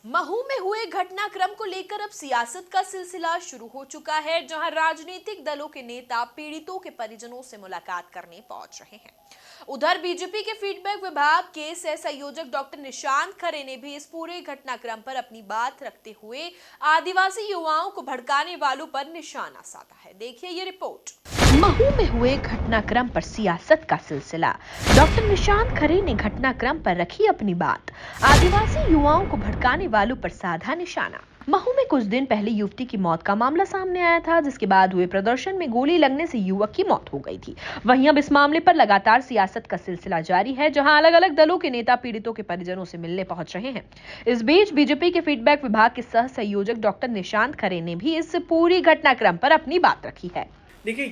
महू में हुए घटनाक्रम को लेकर अब सियासत का सिलसिला शुरू हो चुका है, जहां राजनीतिक दलों के नेता पीड़ितों के परिजनों से मुलाकात करने पहुंच रहे हैं। उधर बीजेपी के फीडबैक विभाग के सह संयोजक डॉक्टर निशांत खरे ने भी इस पूरे घटनाक्रम पर अपनी बात रखते हुए आदिवासी युवाओं को भड़काने वालों पर निशाना साधा है। देखिए ये रिपोर्ट। महू में हुए घटनाक्रम पर सियासत का सिलसिला। डॉक्टर निशांत खरे ने घटनाक्रम पर रखी अपनी बात। आदिवासी युवाओं को भड़काने वालों पर साधा निशाना। महू में कुछ दिन पहले युवती की मौत का मामला सामने आया था, जिसके बाद हुए प्रदर्शन में गोली लगने से युवक की मौत हो गई थी। वहीं अब इस मामले पर लगातार सियासत का सिलसिला जारी है, जहां अलग अलग दलों के नेता पीड़ितों के परिजनों से मिलने पहुंच रहे हैं। इस बीच बीजेपी के फीडबैक विभाग के सह संयोजक डॉक्टर निशांत खरे ने भी इस पूरी घटनाक्रम पर अपनी बात रखी है। देखिए,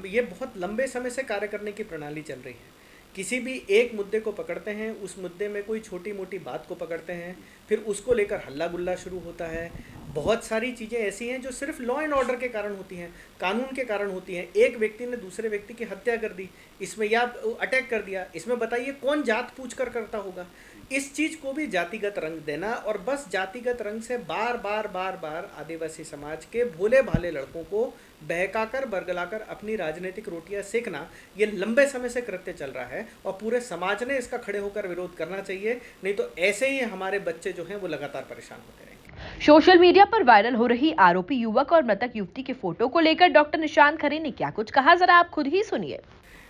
ये बहुत लंबे समय से कार्य करने की प्रणाली चल रही है। किसी भी एक मुद्दे को पकड़ते हैं, उस मुद्दे में कोई छोटी मोटी बात को पकड़ते हैं, फिर उसको लेकर हल्ला गुल्ला शुरू होता है। बहुत सारी चीज़ें ऐसी हैं जो सिर्फ लॉ एंड ऑर्डर के कारण होती हैं, कानून के कारण होती हैं। एक व्यक्ति ने दूसरे व्यक्ति की हत्या कर दी, इसमें या अटैक कर दिया, इसमें बताइए कौन जात पूछ कर करता होगा। इस चीज़ को भी जातिगत रंग देना और बस जातिगत रंग से बार बार आदिवासी समाज के भोले भाले लड़कों को बहकाकर बरगलाकर अपनी राजनीतिक रोटियां सेकना, ये लंबे समय से कृत्य चल रहा है और पूरे समाज ने इसका खड़े होकर विरोध करना चाहिए। नहीं तो ऐसे ही हमारे बच्चे जो हैं वो लगातार परेशान होते रहेंगे। सोशल मीडिया पर वायरल हो रही आरोपी युवक और मृतक युवती के फोटो को लेकर डॉक्टर निशांत खरे ने क्या कुछ कहा, जरा आप खुद ही सुनिए।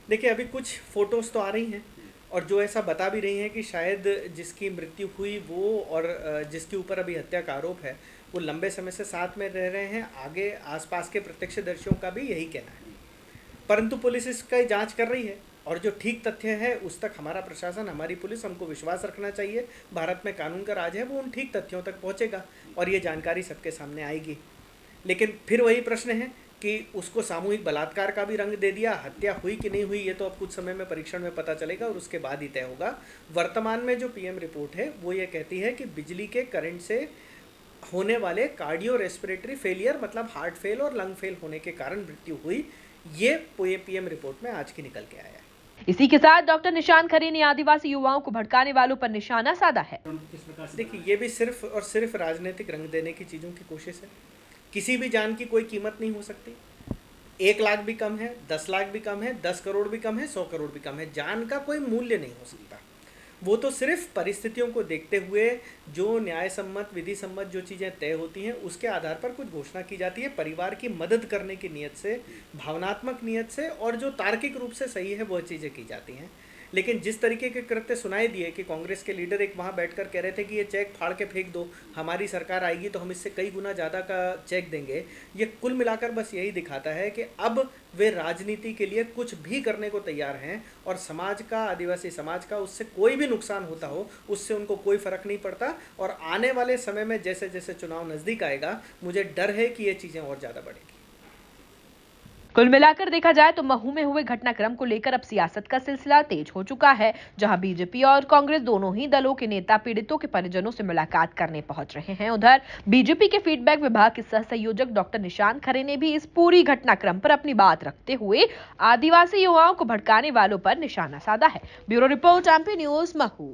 देखिए, अभी कुछ फोटोज तो आ रही हैं और जो ऐसा बता भी रही हैं कि शायद जिसकी मृत्यु हुई वो और जिसके ऊपर अभी हत्या का आरोप है वो लंबे समय से साथ में रह रहे हैं। आगे आसपास के प्रत्यक्षदर्शियों का भी यही कहना है, परंतु पुलिस इसका जांच कर रही है और जो ठीक तथ्य है उस तक हमारा प्रशासन, हमारी पुलिस, हमको विश्वास रखना चाहिए। भारत में कानून का राज है, वो उन ठीक तथ्यों तक पहुंचेगा और ये जानकारी सबके सामने आएगी। लेकिन फिर वही प्रश्न है कि उसको सामूहिक बलात्कार का भी रंग दे दिया, हत्या हुई कि नहीं हुई ये तो अब कुछ समय में परीक्षण में पता चलेगा और उसके बाद ही तय होगा। वर्तमान में जो पीएम रिपोर्ट है वो ये कहती है कि बिजली के करंट से होने वाले कार्डियो रेस्पिरेटरी फेलियर, मतलब हार्ट फेल और लंग फेल होने के कारण मृत्यु हुई। ये पीएम रिपोर्ट में आज की निकल के आया है। इसी के साथ डॉक्टर निशांत खरे ने आदिवासी युवाओं को भड़काने वालों पर निशाना साधा है। देखिए, ये भी सिर्फ और सिर्फ राजनीतिक रंग देने की चीज़ों की कोशिश है। किसी भी जान की कोई कीमत नहीं हो सकती। 1 लाख भी कम है, 10 लाख भी कम है, 10 करोड़ भी कम है, 100 करोड़ भी कम है। जान का कोई मूल्य नहीं हो सकता। वो तो सिर्फ परिस्थितियों को देखते हुए जो न्याय सम्मत, विधि सम्मत जो चीज़ें तय होती हैं उसके आधार पर कुछ घोषणा की जाती है, परिवार की मदद करने की नीयत से, भावनात्मक नीयत से, और जो तार्किक रूप से सही है वह चीज़ें की जाती हैं। लेकिन जिस तरीके के कृत्य सुनाई दिए कि कांग्रेस के लीडर एक वहाँ बैठकर कह रहे थे कि ये चेक फाड़ के फेंक दो, हमारी सरकार आएगी तो हम इससे कई गुना ज़्यादा का चेक देंगे, ये कुल मिलाकर बस यही दिखाता है कि अब वे राजनीति के लिए कुछ भी करने को तैयार हैं और समाज का, आदिवासी समाज का उससे कोई भी नुकसान होता हो उससे उनको कोई फ़र्क नहीं पड़ता। और आने वाले समय में जैसे जैसे चुनाव नज़दीक आएगा, मुझे डर है कि ये चीज़ें और ज़्यादा बढ़ेंगी। कुल मिलाकर देखा जाए तो महू में हुए घटनाक्रम को लेकर अब सियासत का सिलसिला तेज हो चुका है, जहां बीजेपी और कांग्रेस दोनों ही दलों के नेता पीड़ितों के परिजनों से मुलाकात करने पहुंच रहे हैं। उधर बीजेपी के फीडबैक विभाग के सह संयोजक डॉक्टर निशांत खरे ने भी इस पूरी घटनाक्रम पर अपनी बात रखते हुए आदिवासी युवाओं को भड़काने वालों पर निशाना साधा है। Bureau report, MP news, Mhow.